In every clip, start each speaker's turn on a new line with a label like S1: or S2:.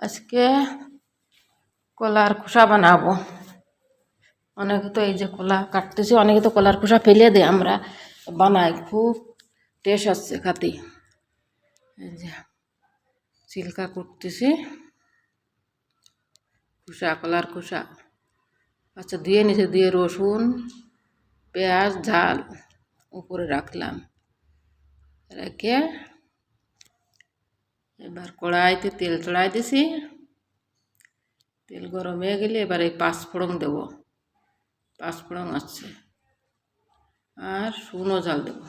S1: আজকে কলার খোসা বানাবো। অনেকে তো এই যে কলা কাটতেছি, অনেকে তো কলার খোসা ফেলে দেয়, আমরা বানাই, খুব টেস্ট আসছে খাতে। এই যে চিল্কা করতেছি, খোসা, কলার খোসা আচ্ছা দিয়ে নিচে দিয়ে রসুন পেঁয়াজ ঝাল উপরে রাখলাম, রেখে এবার কড়াইতে তেল চড়াই দিছি। তেল গরম হয়ে গেলে এবার এই পাঁচফোড়ন দেব, পাঁচফোড়ন আছে, আর শুকনো ঝাল দেব,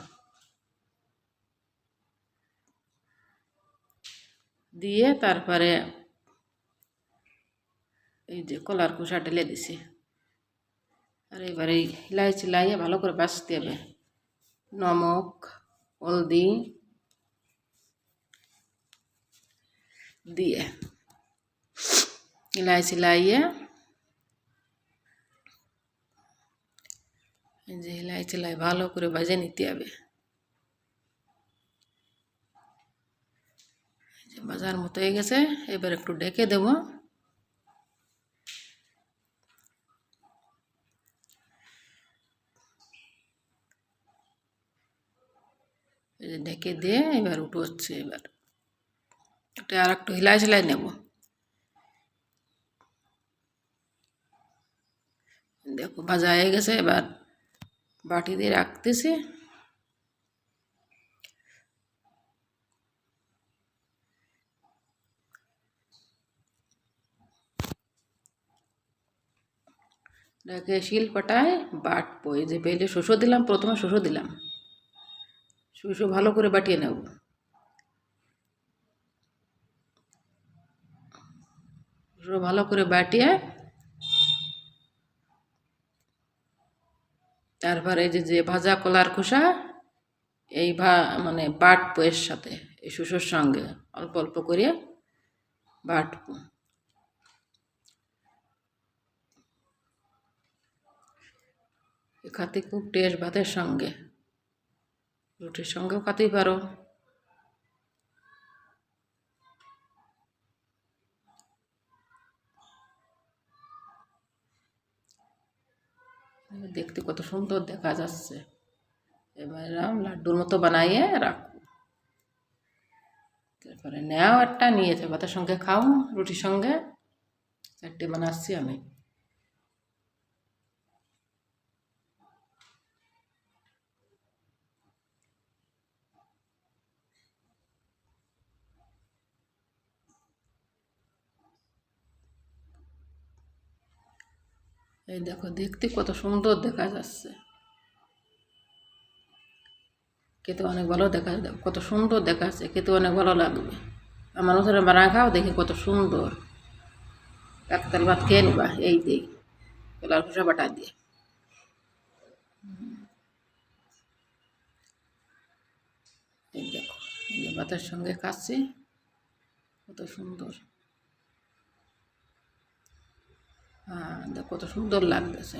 S1: দিয়ে তারপরে এই যে কলার খোসা ঢেলে দিছি। আর এবারে হিলাই চিলাইয়ে ভালো করে বাছতে হবে, নমক হলদি দিয়ে হিলাই চিলাইয়ে, এই যে হিলাই চিলাই ভালো করে ভেজে নিতে হবে। বাজার মতো হয়ে গেছে, এবার একটু ঢেকে দেব। এই যে ঢেকে দিয়ে এবার উঠোচ্ছে, এবার এটা আর একটু হিলাই সেলাই নেব। দেখো ভাজা হয়ে গেছে, এবার বাটি দিয়ে রাখতেছি। রেখে শিল পাটায় বাটবো। এই যে পেলে শসা দিলাম, প্রথমে শসা দিলাম, শসা ভালো করে বাটিয়ে নেব। শসা ভালো করে বাটিয়ে তারপরে এই যে ভাজা কলার খোসা এই মানে বাটবো এর সাথে, এই শসার সঙ্গে অল্প অল্প করে বাটবো। খাতে খুব টেস্ট, ভাতের সঙ্গে, রুটির সঙ্গেও খাতেই পারো। দেখতে কত সুন্দর দেখা যাচ্ছে। এবার লাড্ডুর মতো বানাইয়ে রাখবো, তারপরে নেও একটা নিয়েছে, ভাতের সঙ্গে খাও, রুটির সঙ্গে। চারটে বানাচ্ছি আমি। এই দেখো দেখতে কত সুন্দর দেখা যাচ্ছে, খেতে অনেক ভালো দেখা যাচ্ছে, কত সুন্দর দেখা যাচ্ছে, খেতে অনেক ভালো লাগবে। আমার মতো বানা খাও, দেখি কত সুন্দর। একতাল ভাত খেয়ে নিবা এই দিয়ে, কলার খোসা বাটা দিয়ে। এই দেখো, এই যে ভাতের সঙ্গে খাচ্ছি, কত সুন্দর। হ্যাঁ, দেখো কত সুন্দর লাগতেছে।